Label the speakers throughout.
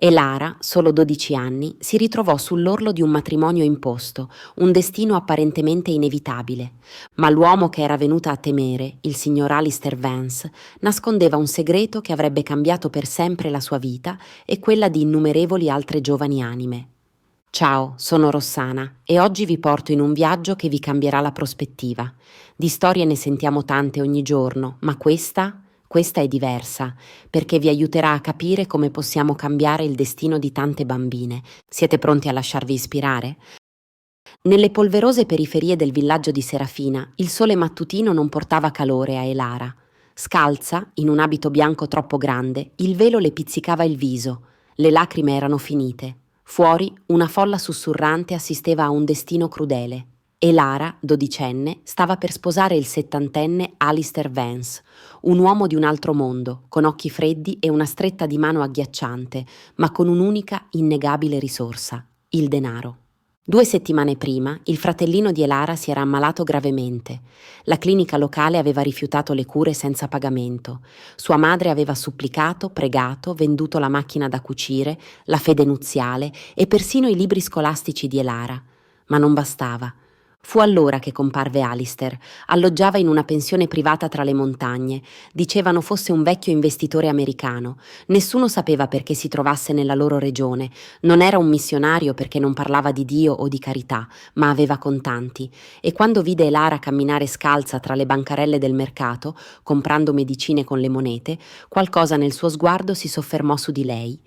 Speaker 1: E Lara, solo 12 anni, si ritrovò sull'orlo di un matrimonio imposto, un destino apparentemente inevitabile. Ma l'uomo che era venuta a temere, il signor Alistair Vance, nascondeva un segreto che avrebbe cambiato per sempre la sua vita e quella di innumerevoli altre giovani anime. Ciao, sono Rossana e oggi vi porto in un viaggio che vi cambierà la prospettiva. Di storie ne sentiamo tante ogni giorno, ma questa è diversa, perché vi aiuterà a capire come possiamo cambiare il destino di tante bambine. Siete pronti a lasciarvi ispirare? Nelle polverose periferie del villaggio di Serafina, il sole mattutino non portava calore a Elara. Scalza, in un abito bianco troppo grande, il velo le pizzicava il viso. Le lacrime erano finite. Fuori, una folla sussurrante assisteva a un destino crudele. E Lara, dodicenne, stava per sposare il settantenne Alistair Vance, un uomo di un altro mondo, con occhi freddi e una stretta di mano agghiacciante, ma con un'unica, innegabile risorsa, il denaro. 2 settimane prima, il fratellino di Elara si era ammalato gravemente. La clinica locale aveva rifiutato le cure senza pagamento. Sua madre aveva supplicato, pregato, venduto la macchina da cucire, la fede nuziale e persino i libri scolastici di Elara. Ma non bastava. Fu allora che comparve Alistair. Alloggiava in una pensione privata tra le montagne. Dicevano fosse un vecchio investitore americano. Nessuno sapeva perché si trovasse nella loro regione. Non era un missionario perché non parlava di Dio o di carità, ma aveva contanti. E quando vide Elara camminare scalza tra le bancarelle del mercato, comprando medicine con le monete, qualcosa nel suo sguardo si soffermò su di lei.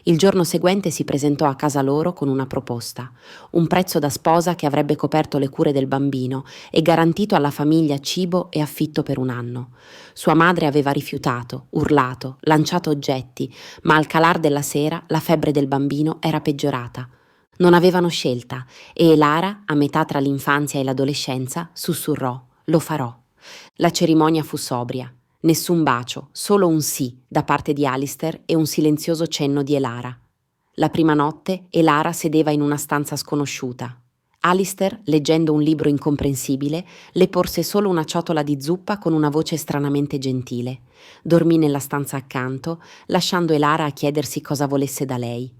Speaker 1: Il giorno seguente si presentò a casa loro con una proposta. Un prezzo da sposa che avrebbe coperto le cure del bambino e garantito alla famiglia cibo e affitto per un anno. Sua madre aveva rifiutato, urlato, lanciato oggetti, ma al calar della sera la febbre del bambino era peggiorata. Non avevano scelta e Lara, a metà tra l'infanzia e l'adolescenza, sussurrò: «Lo farò». La cerimonia fu sobria. Nessun bacio, solo un sì da parte di Alistair e un silenzioso cenno di Elara. La prima notte Elara sedeva in una stanza sconosciuta. Alistair, leggendo un libro incomprensibile, le porse solo una ciotola di zuppa con una voce stranamente gentile. Dormì nella stanza accanto, lasciando Elara a chiedersi cosa volesse da lei.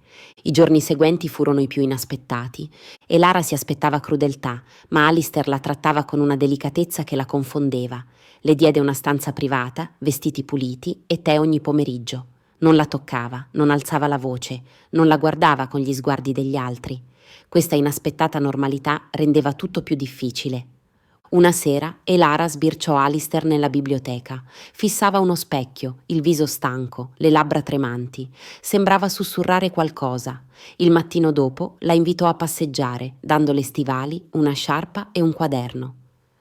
Speaker 1: I giorni seguenti furono i più inaspettati. Elara si aspettava crudeltà, ma Alistair la trattava con una delicatezza che la confondeva. Le diede una stanza privata, vestiti puliti e tè ogni pomeriggio. Non la toccava, non alzava la voce, non la guardava con gli sguardi degli altri. Questa inaspettata normalità rendeva tutto più difficile. Una sera Elara sbirciò Alistair nella biblioteca. Fissava uno specchio, il viso stanco, le labbra tremanti. Sembrava sussurrare qualcosa. Il mattino dopo la invitò a passeggiare, dandole stivali, una sciarpa e un quaderno.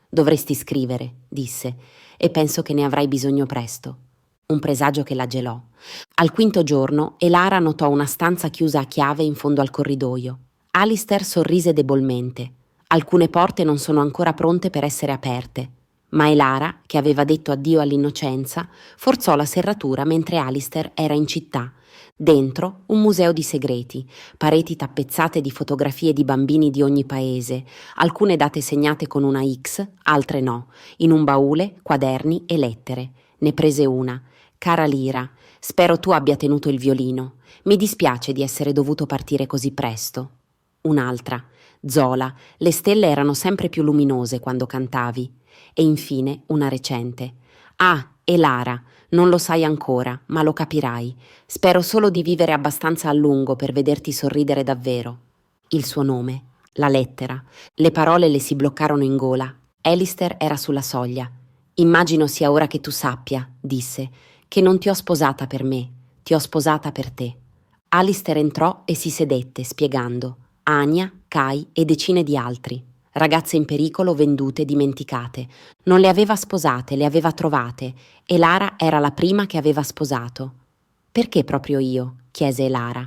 Speaker 1: «Dovresti scrivere», disse, «e penso che ne avrai bisogno presto». Un presagio che la gelò. Al quinto giorno Elara notò una stanza chiusa a chiave in fondo al corridoio. Alistair sorrise debolmente. Alcune porte non sono ancora pronte per essere aperte. Ma Elara, che aveva detto addio all'innocenza, forzò la serratura mentre Alistair era in città. Dentro un museo di segreti, pareti tappezzate di fotografie di bambini di ogni paese, alcune date segnate con una X, altre no, in un baule, quaderni e lettere. Ne prese una. «Cara Lira, spero tu abbia tenuto il violino. Mi dispiace di essere dovuto partire così presto». Un'altra. «Zola, le stelle erano sempre più luminose quando cantavi». E infine una recente. «Ah, e Lara, non lo sai ancora, ma lo capirai. Spero solo di vivere abbastanza a lungo per vederti sorridere davvero». Il suo nome, la lettera, le parole le si bloccarono in gola. Alistair era sulla soglia. «Immagino sia ora che tu sappia», disse, «che non ti ho sposata per me, ti ho sposata per te». Alistair entrò e si sedette, spiegando. Anya, Kai e decine di altri. Ragazze in pericolo, vendute, dimenticate. Non le aveva sposate, le aveva trovate, e Lara era la prima che aveva sposato. «Perché proprio io?» chiese Lara.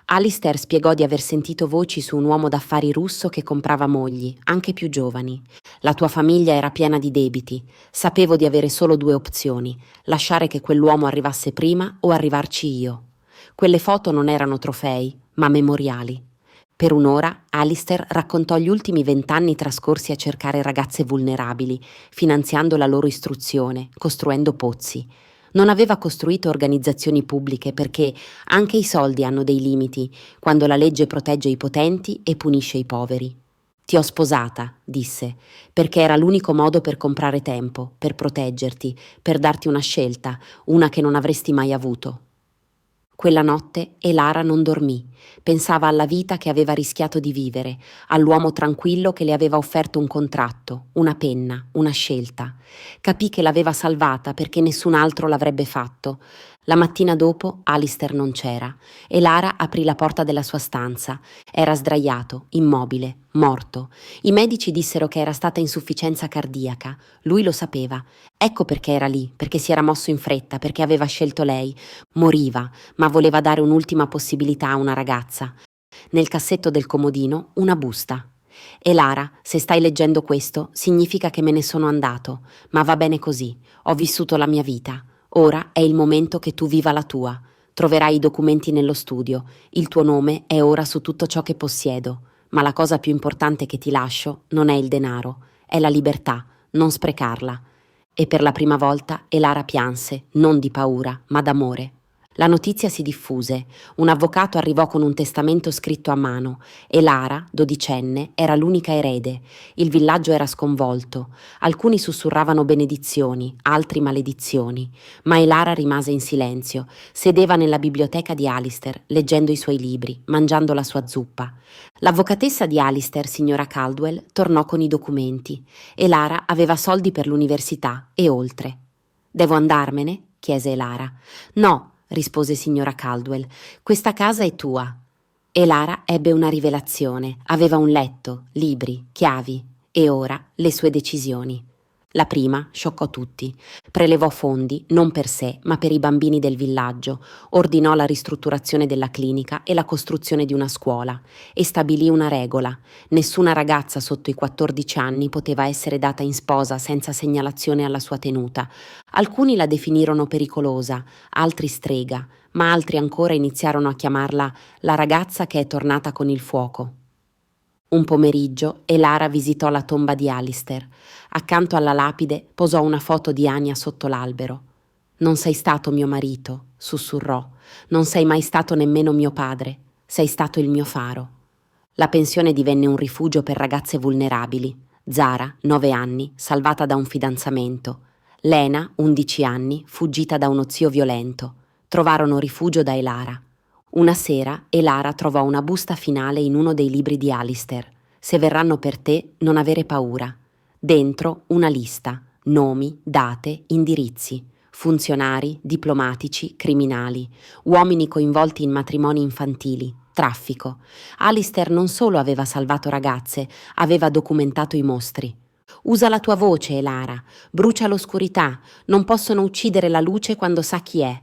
Speaker 1: Alistair spiegò di aver sentito voci su un uomo d'affari russo che comprava mogli, anche più giovani. «La tua famiglia era piena di debiti. Sapevo di avere solo 2 opzioni, lasciare che quell'uomo arrivasse prima o arrivarci io». Quelle foto non erano trofei, ma memoriali. Per un'ora Alistair raccontò gli ultimi 20 anni trascorsi a cercare ragazze vulnerabili, finanziando la loro istruzione, costruendo pozzi. Non aveva costruito organizzazioni pubbliche perché anche i soldi hanno dei limiti, quando la legge protegge i potenti e punisce i poveri. Ti ho sposata, disse, perché era l'unico modo per comprare tempo, per proteggerti, per darti una scelta, una che non avresti mai avuto. Quella notte Elara non dormì, pensava alla vita che aveva rischiato di vivere, all'uomo tranquillo che le aveva offerto un contratto, una penna, una scelta. Capì che l'aveva salvata perché nessun altro l'avrebbe fatto. La mattina dopo Alistair non c'era e Lara aprì la porta della sua stanza. Era sdraiato, immobile, morto. I medici dissero che era stata insufficienza cardiaca. Lui lo sapeva. Ecco perché era lì, perché si era mosso in fretta, perché aveva scelto lei. Moriva, ma voleva dare un'ultima possibilità a una ragazza. Nel cassetto del comodino una busta. E Lara, se stai leggendo questo, significa che me ne sono andato, ma va bene così. Ho vissuto la mia vita. Ora è il momento che tu viva la tua. Troverai i documenti nello studio. Il tuo nome è ora su tutto ciò che possiedo. Ma la cosa più importante che ti lascio non è il denaro, è la libertà. Non sprecarla. E per la prima volta Elara pianse, non di paura, ma d'amore. La notizia si diffuse. Un avvocato arrivò con un testamento scritto a mano e Lara, dodicenne, era l'unica erede. Il villaggio era sconvolto. Alcuni sussurravano benedizioni, altri maledizioni. Ma Elara rimase in silenzio. Sedeva nella biblioteca di Alistair, leggendo i suoi libri, mangiando la sua zuppa. L'avvocatessa di Alistair, signora Caldwell, tornò con i documenti e Lara aveva soldi per l'università e oltre. «Devo andarmene?» chiese Lara. «No», rispose signora Caldwell, «questa casa è tua». E Lara ebbe una rivelazione. Aveva un letto, libri, chiavi e ora le sue decisioni. La prima scioccò tutti. Prelevò fondi, non per sé, ma per i bambini del villaggio, ordinò la ristrutturazione della clinica e la costruzione di una scuola e stabilì una regola. Nessuna ragazza sotto i 14 anni poteva essere data in sposa senza segnalazione alla sua tenuta. Alcuni la definirono pericolosa, altri strega, ma altri ancora iniziarono a chiamarla la ragazza che è tornata con il fuoco. Un pomeriggio Elara visitò la tomba di Alistair. Accanto alla lapide posò una foto di Anya sotto l'albero. «Non sei stato mio marito», sussurrò. «Non sei mai stato nemmeno mio padre. Sei stato il mio faro». La pensione divenne un rifugio per ragazze vulnerabili. Zara, 9 anni, salvata da un fidanzamento. Lena, 11 anni, fuggita da uno zio violento. Trovarono rifugio da Elara. Una sera Elara trovò una busta finale in uno dei libri di Alistair. «Se verranno per te, non avere paura». Dentro una lista, nomi, date, indirizzi, funzionari, diplomatici, criminali, uomini coinvolti in matrimoni infantili, traffico. Alistair non solo aveva salvato ragazze, aveva documentato i mostri. «Usa la tua voce, Elara, brucia l'oscurità, non possono uccidere la luce quando sa chi è».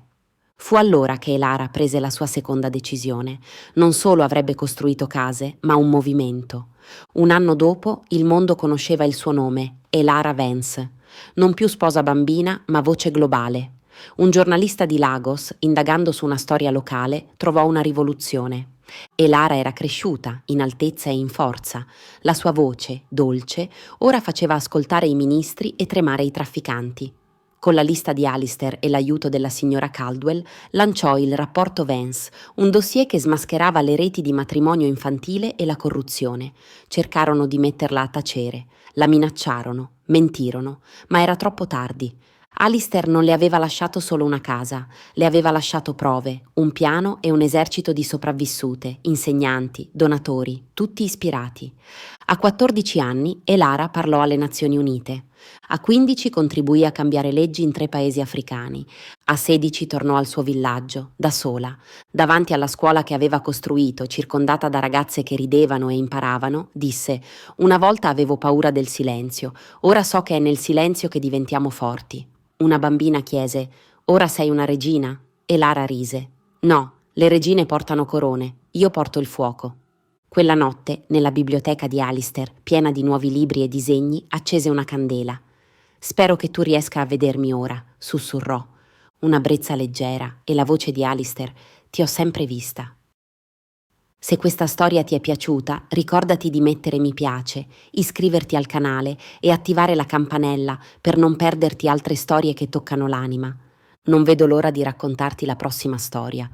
Speaker 1: Fu allora che Elara prese la sua seconda decisione. Non solo avrebbe costruito case, ma un movimento. Un anno dopo il mondo conosceva il suo nome, Elara Vance. Non più sposa bambina, ma voce globale. Un giornalista di Lagos, indagando su una storia locale, trovò una rivoluzione. Elara era cresciuta, in altezza e in forza. La sua voce, dolce, ora faceva ascoltare i ministri e tremare i trafficanti. Con la lista di Alistair e l'aiuto della signora Caldwell, lanciò il rapporto Vance, un dossier che smascherava le reti di matrimonio infantile e la corruzione. Cercarono di metterla a tacere, la minacciarono, mentirono, ma era troppo tardi. Alistair non le aveva lasciato solo una casa, le aveva lasciato prove, un piano e un esercito di sopravvissute, insegnanti, donatori, tutti ispirati. A 14 anni Elara parlò alle Nazioni Unite. A 15 contribuì a cambiare leggi in 3 paesi africani. A 16 tornò al suo villaggio, da sola. Davanti alla scuola che aveva costruito, circondata da ragazze che ridevano e imparavano, disse: «Una volta avevo paura del silenzio, ora so che è nel silenzio che diventiamo forti». Una bambina chiese: «Ora sei una regina?» E Lara rise: «No, le regine portano corone, io porto il fuoco». Quella notte, nella biblioteca di Alistair, piena di nuovi libri e disegni, accese una candela. «Spero che tu riesca a vedermi ora», sussurrò. Una brezza leggera e la voce di Alistair: «Ti ho sempre vista». Se questa storia ti è piaciuta, ricordati di mettere mi piace, iscriverti al canale e attivare la campanella per non perderti altre storie che toccano l'anima. Non vedo l'ora di raccontarti la prossima storia.